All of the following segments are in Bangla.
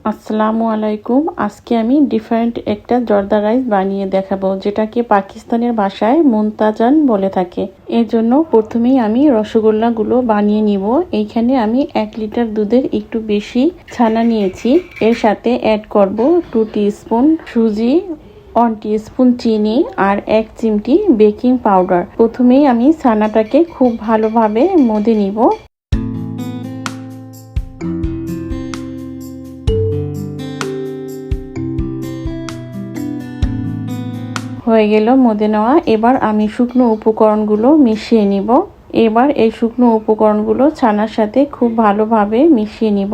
আসসালামু আলাইকুম। আজকে আমি ডিফারেন্ট একটা জর্দা রাইস বানিয়ে দেখাবো, যেটাকে পাকিস্তানের ভাষায় মুনতাজান বলে থাকে। এর জন্য প্রথমেই আমি রসগোল্লাগুলো বানিয়ে নিব। এইখানে আমি 1 লিটার দুধের একটু বেশি ছানা নিয়েছি। এর সাথে অ্যাড করব 2 টিস্পুন সুজি, 1 টিস্পুন চিনি আর 1 চিমটি বেকিং পাউডার। প্রথমেই আমি ছানাটাকে খুব ভালোভাবে মধে নিব। হয়ে গেল মধে নেওয়া। এবার আমি শুকনো উপকরণগুলো মিশিয়ে নিব। এবার এই শুকনো উপকরণগুলো ছানার সাথে খুব ভালোভাবে মিশিয়ে নিব।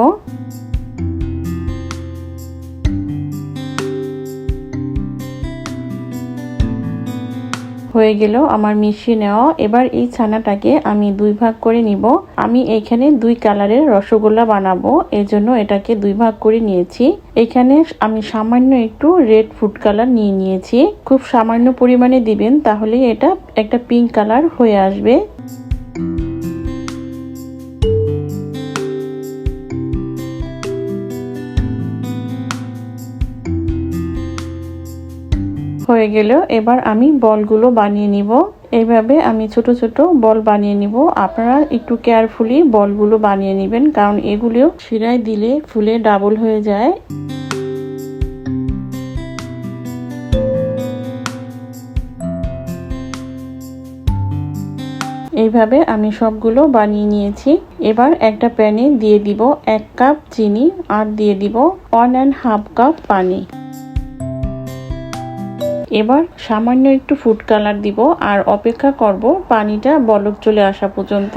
হয়ে গেল আমার মিশিয়ে নেওয়া। এবার এই ছানাটাকে আমি 2 ভাগ করে নিব। আমি এখানে 2 কালারের রসগোল্লা বানাবো, এজন্য এটাকে 2 ভাগ করে নিয়েছি। এখানে আমি সামান্য একটু রেড ফুড কালার নিয়ে নিয়েছি। খুব সামান্য পরিমাণে দিবেন, তাহলে এটা একটা পিঙ্ক কালার হয়ে আসবে। হয়ে গেল। এবার আমি বলগুলো বানিয়ে নিব। এইভাবে আমি ছোট ছোট বল বানিয়ে নিব। আপনারা একটু কেয়ারফুলি বলগুলো বানিয়ে নেবেন, কারণ এগুলো শিরায় দিলে ফুলে ডাবল হয়ে যায়। এইভাবে আমি সবগুলো বানিয়ে নিয়েছি। এবার একটা প্যানে দিয়ে দিব 1 কাপ চিনি আর দিয়ে দিব 1.5 কাপ পানি। এবার সামান্য একটু ফুড কালার দিব আর অপেক্ষা করব পানিটা বলক চলে আসা পর্যন্ত।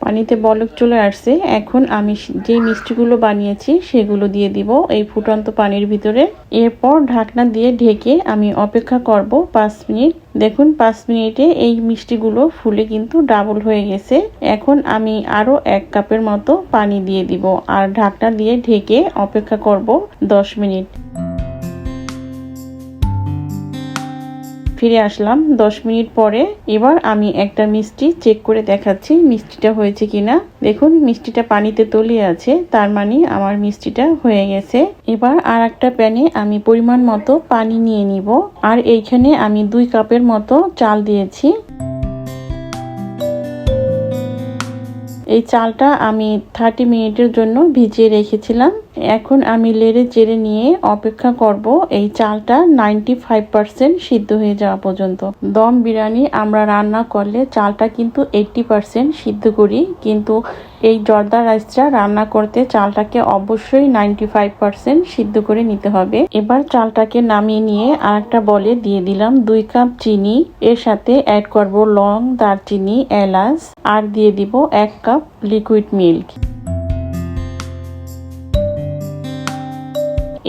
পানিতে বলক চলে আসছে। এখন আমি যে মিষ্টিগুলো বানিয়েছি সেগুলো দিয়ে দিব এই ফুটন্ত পানির ভিতরে। এরপর ঢাকনা দিয়ে ঢেকে আমি অপেক্ষা করব 5 মিনিট। দেখুন 5 মিনিটে এই মিষ্টিগুলো ফুলে কিন্তু ডাবল হয়ে গেছে। এখন আমি আরো 1 কাপের মতো পানি দিয়ে দিব আর ঢাকনা দিয়ে ঢেকে অপেক্ষা করব 10 মিনিট। ফিরে আসলাম 10 মিনিট পরে। এবার আমি একটা মিষ্টি চেক করে দেখাচ্ছি মিষ্টিটা হয়েছে কিনা। দেখুন মিষ্টিটা পানিতে তলিয়ে আছে, তার মানে আমার মিষ্টিটা হয়ে গেছে। এবার আর একটা প্যানে আমি পরিমাণ মতো পানি নিয়ে নিব। আর এইখানে আমি 2 কাপের মতো চাল দিয়েছি। এই চালটা আমি 30 মিনিটের জন্য ভিজিয়ে রেখেছিলাম। এখন আমি লেড়ে চেড়ে নিয়ে অপেক্ষা করব এই চালটা 95% সিদ্ধ হয়ে যাওয়া পর্যন্ত। দম বিরিয়ানি আমরা রান্না করলে চালটা কিন্তু 80% সিদ্ধ করি, কিন্তু এই জর্দা রাইসটা রান্না করতে চালটাকে অবশ্যই 95% সিদ্ধ করে নিতে হবে। এবার চালটাকে নামিয়ে নিয়ে আরেকটা বলে দিয়ে দিলাম 2 কাপ চিনি। এর সাথে অ্যাড করব লং, দারচিনি, এলাচ আর দিয়ে দিব 1 কাপ লিকুইড মিল্ক।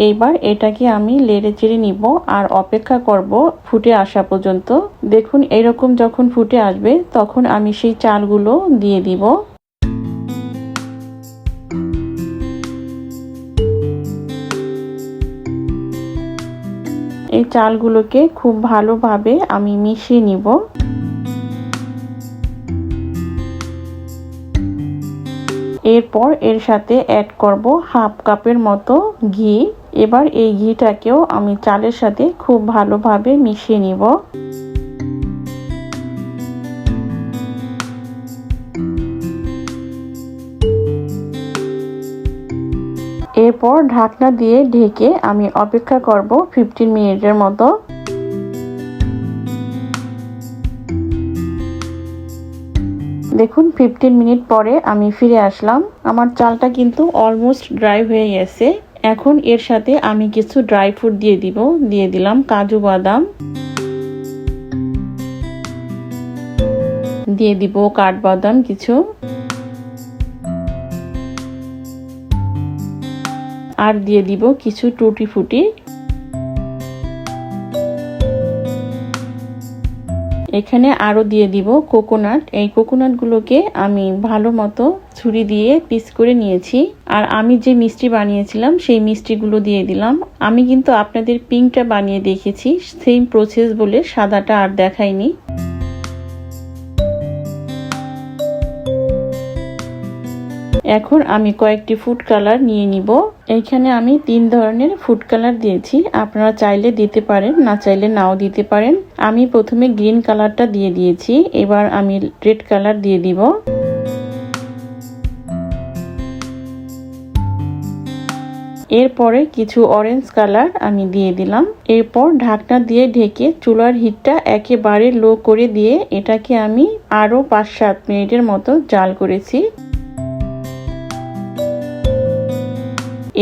এইবার এটাকে আমি লেড়ে চেড়ে নিব আর অপেক্ষা করব ফুটে আসা পর্যন্ত। দেখুন এরকম যখন ফুটে আসবে তখন আমি সেই চালগুলো দিয়ে দিব। এই চালগুলোকে খুব ভালোভাবে আমি মিশিয়ে নিব। এরপর এর সাথে অ্যাড করব 1/2 কাপের মতো ঘি। এবার এই ঘিটাকেও আমি চালের সাথে খুব ভালোভাবে মিশিয়ে নিব। এরপর ঢাকনা দিয়ে ঢেকে আমি অপেক্ষা করব 15 মিনিটের মতো। দেখুন 15 মিনিট পরে আমি ফিরে আসলাম। আমার চালটা কিন্তু অলমোস্ট ড্রাই হয়ে গেছে। এখন এর সাথে আমি কিছু ড্রাই ফ্রুট দিয়ে দিব। দিয়ে দিলাম কাজু বাদাম, দিয়ে দিব কাঠবাদাম কিছু, আর দিয়ে দিব কিছু টুটি ফুটি। এখানে আরো দিয়ে দিব কোকোনাট। এই কোকোনাটগুলোকে আমি ভালো মতো ছুরি দিয়ে পিস করে নিয়েছি। আর আমি যে মিষ্টি বানিয়েছিলাম সেই মিষ্টিগুলো দিয়ে দিলাম। আমি কিন্তু আপনাদের পিঙ্কটা বানিয়ে দেখেছি, সেম প্রসেস বলে সাদাটা আর দেখাইনি। এখন আমি কয়েকটি ফুড কালার নিয়ে নিব। এইখানে আমি 3 ধরনের ফুড কালার দিয়েছি, আপনারা চাইলে দিতে পারেন, না চাইলে নাও দিতে পারেন। আমি প্রথমে গ্রিন কালারটা দিয়ে দিয়েছি, এবার আমি রেড কালার দিয়ে দিব। এরপরে কিছু অরেঞ্জ কালার আমি দিয়ে দিলাম। এরপর ঢাকনা দিয়ে ঢেকে চুলার হিটটা একেবারে লো করে দিয়ে এটাকে আমি আরো 5-7 মিনিটের মতো জাল করেছি।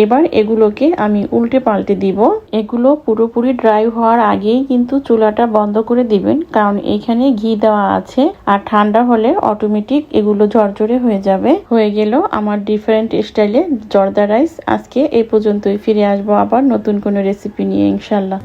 এবার এগুলোকে আমি উল্টে পাল্টে দিব। এগুলো পুরোপুরি ড্রাই হওয়ার আগেই কিন্তু চুলাটা বন্ধ করে দিবেন, কারণ এখানে ঘি দেওয়া আছে, আর ঠান্ডা হলে অটোমেটিক এগুলো ঝরঝরে হয়ে যাবে। হয়ে গেল আমার ডিফারেন্ট স্টাইলে জর্দা রাইস। আজকে এই পর্যন্তই, ফিরে আসবো আবার নতুন কোনো রেসিপি নিয়ে ইনশাল্লাহ।